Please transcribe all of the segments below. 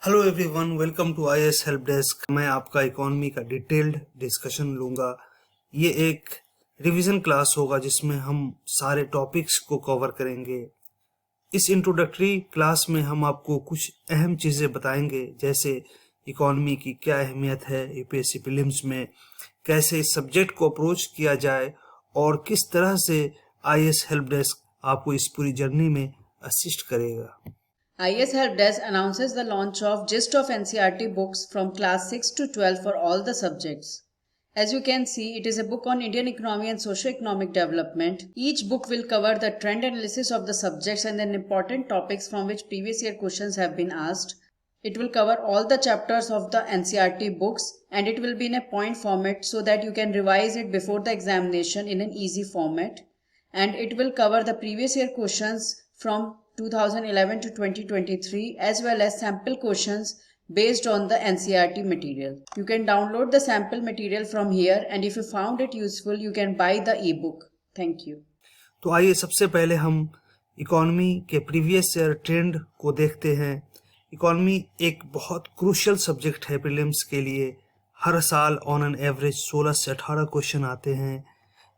Hello everyone, welcome to IAS help desk. मैं आपका economy का डिटेल्ड डिस्कशन लूँगा। ये एक रिवीजन क्लास होगा जिसमें हम सारे टॉपिक्स को कवर करेंगे। इस इंट्रोडक्टरी क्लास में हम आपको कुछ अहम चीज़ें बताएंगे, जैसे इकोनॉमी की क्या अहमियत है यूपीएससी प्रीलिम्स में, कैसे इस सब्जेक्ट को अप्रोच किया जाए और किस तरह से आईएएस हेल्प डेस्क आपको इस पूरी जर्नी में असिस्ट करेगा। IAS Help Desk announces the launch of Gist of NCERT books from class 6 to 12 for all the subjects. As you can see, it is a book on Indian economy and socio-economic development. Each book will cover the trend analysis of the subjects and then important topics from which previous year questions have been asked. It will cover all the chapters of the NCERT books and it will be in a point format so that you can revise it before the examination in an easy format. And it will cover the previous year questions from 2011 to 2023 as well as sample questions based on the NCERT material. You can download the sample material from here and if you found it useful you can buy the ebook. Thank you. तो आइए सबसे पहले हम economy के previous year trend को देखते हैं। Economy एक बहुत क्रूशियल सब्जेक्ट है प्रीलिम्स के लिए। हर साल ऑन एन एवरेज 16 से 18 क्वेश्चन आते हैं।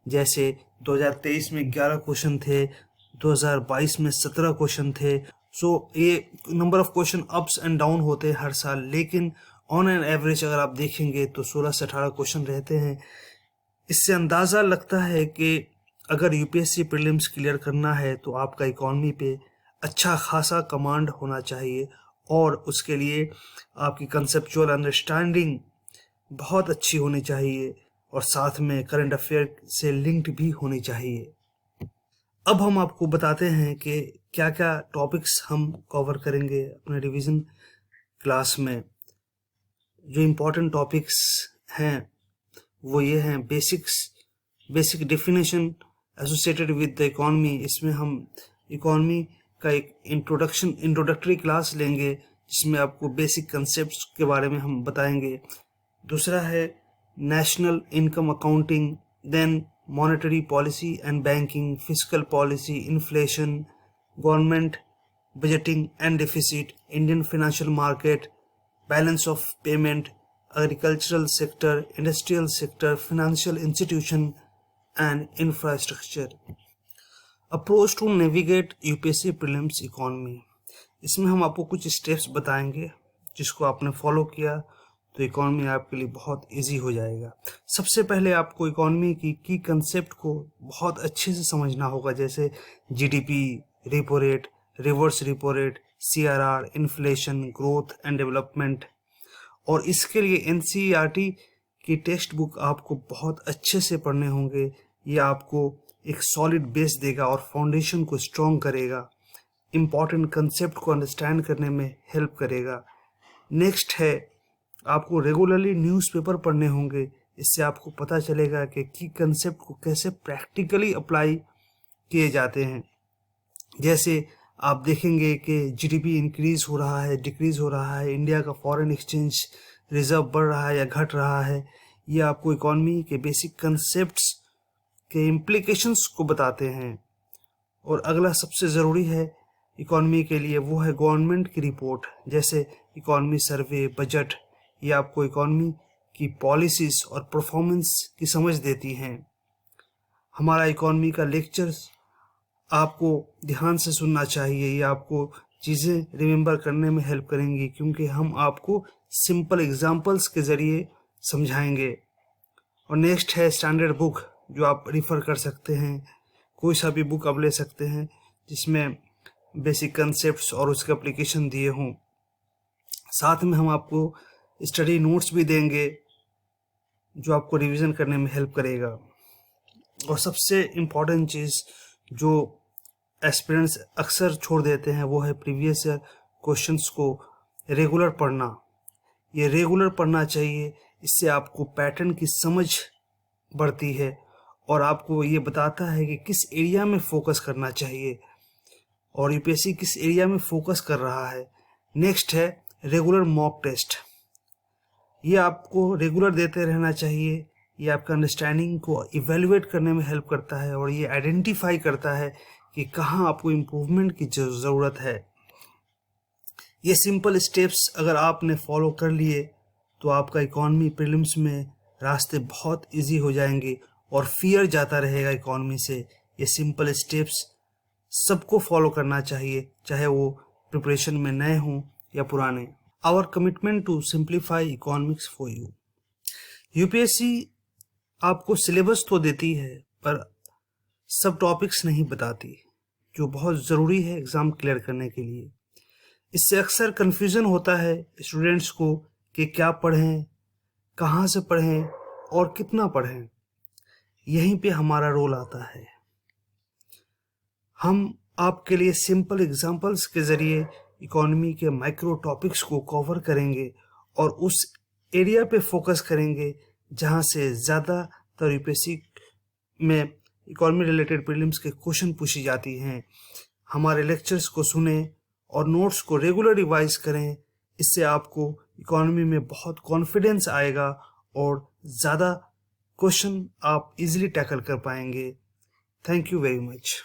जैसे 2023 में 11 क्वेश्चन थे, 2022 में 17 क्वेश्चन थे। सो ये number of question ups and down होते हैं हर साल, लेकिन ऑन एन एवरेज अगर आप देखेंगे तो 16 से 18 क्वेश्चन रहते हैं। इससे अंदाज़ा लगता है कि अगर यूपीएससी प्रीलिम्स क्लियर करना है तो आपका इकोनॉमी पे अच्छा खासा कमांड होना चाहिए और उसके लिए आपकी कंसेप्चुअल अंडरस्टैंडिंग बहुत अच्छी होनी चाहिए और साथ में करंट अफेयर से लिंक्ड भी होनी चाहिए। अब हम आपको बताते हैं कि क्या क्या टॉपिक्स हम कवर करेंगे अपने रिवीजन क्लास में। जो इम्पोर्टेंट टॉपिक्स हैं वो ये हैं basic definition associated with the economy. इसमें हम इकोनॉमी का एक इंट्रोडक्टरी क्लास लेंगे जिसमें आपको बेसिक कंसेप्ट्स के बारे में हम बताएंगे। दूसरा है national income accounting, then monetary policy and banking, fiscal policy, inflation, government budgeting and deficit, Indian financial market, balance of payment, agricultural sector, industrial sector, financial institution and infrastructure. Approach to navigate UPSC prelims economy. इसमें हम आपको कुछ steps बताएंगे जिसको आपने follow किया तो economy आपके लिए बहुत इजी हो जाएगा। सबसे पहले आपको इकोनॉमी की कंसेप्ट को बहुत अच्छे से समझना होगा, जैसे GDP, repo rate, reverse repo rate, CRR, inflation, growth and development. और इसके लिए एनसीईआरटी की टेक्स्ट बुक आपको बहुत अच्छे से पढ़ने होंगे। ये आपको एक सॉलिड बेस देगा और फाउंडेशन को स्ट्रॉन्ग करेगा, इम्पॉर्टेंट कंसेप्ट को अंडरस्टैंड करने में हेल्प करेगा। नेक्स्ट है आपको रेगुलरली न्यूज़पेपर पढ़ने होंगे। इससे आपको पता चलेगा कि की कंसेप्ट को कैसे प्रैक्टिकली अप्लाई किए जाते हैं। जैसे आप देखेंगे कि जीडीपी इंक्रीज हो रहा है, डिक्रीज हो रहा है, इंडिया का फॉरेन एक्सचेंज रिजर्व बढ़ रहा है या घट रहा है। ये आपको इकोनॉमी के बेसिक कंसेप्ट्स के इम्प्लीकेशंस को बताते हैं। और अगला सबसे ज़रूरी है इकोनॉमी के लिए वो है गवर्नमेंट की रिपोर्ट, जैसे इकोनॉमी सर्वे, बजट। ये आपको इकोनॉमी की पॉलिसीज़ और परफॉर्मेंस की समझ देती हैं। हमारा इकोनॉमी का लेक्चर्स आपको ध्यान से सुनना चाहिए। ये आपको चीज़ें रिमेंबर करने में हेल्प करेंगी क्योंकि हम आपको सिंपल एग्जांपल्स के ज़रिए समझाएंगे। और नेक्स्ट है स्टैंडर्ड बुक जो आप रिफ़र कर सकते हैं। कोई सा भी बुक आप ले सकते हैं जिसमें बेसिक कंसेप्ट्स और उसके एप्लीकेशन दिए हों। साथ में हम आपको स्टडी नोट्स भी देंगे जो आपको रिवीजन करने में हेल्प करेगा। और सबसे इम्पॉर्टेंट चीज़ जो एस्पिरेंट्स अक्सर छोड़ देते हैं वो है प्रीवियस ईयर क्वेश्चंस को रेगुलर पढ़ना। ये रेगुलर पढ़ना चाहिए, इससे आपको पैटर्न की समझ बढ़ती है और आपको ये बताता है कि किस एरिया में फोकस करना चाहिए और यूपीएससी किस एरिया में फोकस कर रहा है। नेक्स्ट है रेगुलर मॉक टेस्ट। ये आपको रेगुलर देते रहना चाहिए। ये आपका अंडरस्टैंडिंग को इवेलुएट करने में हेल्प करता है और ये आइडेंटिफाई करता है कि कहाँ आपको इम्प्रूवमेंट की ज़रूरत है। ये सिंपल स्टेप्स अगर आपने फॉलो कर लिए तो आपका इकॉनमी प्रीलिम्स में रास्ते बहुत इजी हो जाएंगे और फियर जाता रहेगा इकॉनमी से। ये सिंपल स्टेप्स सबको फॉलो करना चाहिए, चाहे वो प्रिपरेशन में नए हों या पुराने। Our commitment to simplify economics for you. UPSC आपको सिलेबस तो देती है पर सब टॉपिक्स नहीं बताती, जो बहुत ज़रूरी है एग्ज़ाम क्लियर करने के लिए। इससे अक्सर कन्फ्यूज़न होता है स्टूडेंट्स को कि क्या पढ़ें, कहाँ से पढ़ें और कितना पढ़ें। यहीं पे हमारा रोल आता है। हम आपके लिए सिंपल एग्जांपल्स के ज़रिए इकोनॉमी के माइक्रो टॉपिक्स को कवर करेंगे और उस एरिया पे फोकस करेंगे जहाँ से ज़्यादातर यूपीएससी में इकोनॉमी रिलेटेड प्रीलिम्स के क्वेश्चन पूछी जाती हैं। हमारे लेक्चर्स को सुने और नोट्स को रेगुलर रिवाइज करें। इससे आपको इकोनॉमी में बहुत कॉन्फिडेंस आएगा और ज़्यादा क्वेश्चन आप इजीली टैकल कर पाएंगे। Thank you very much.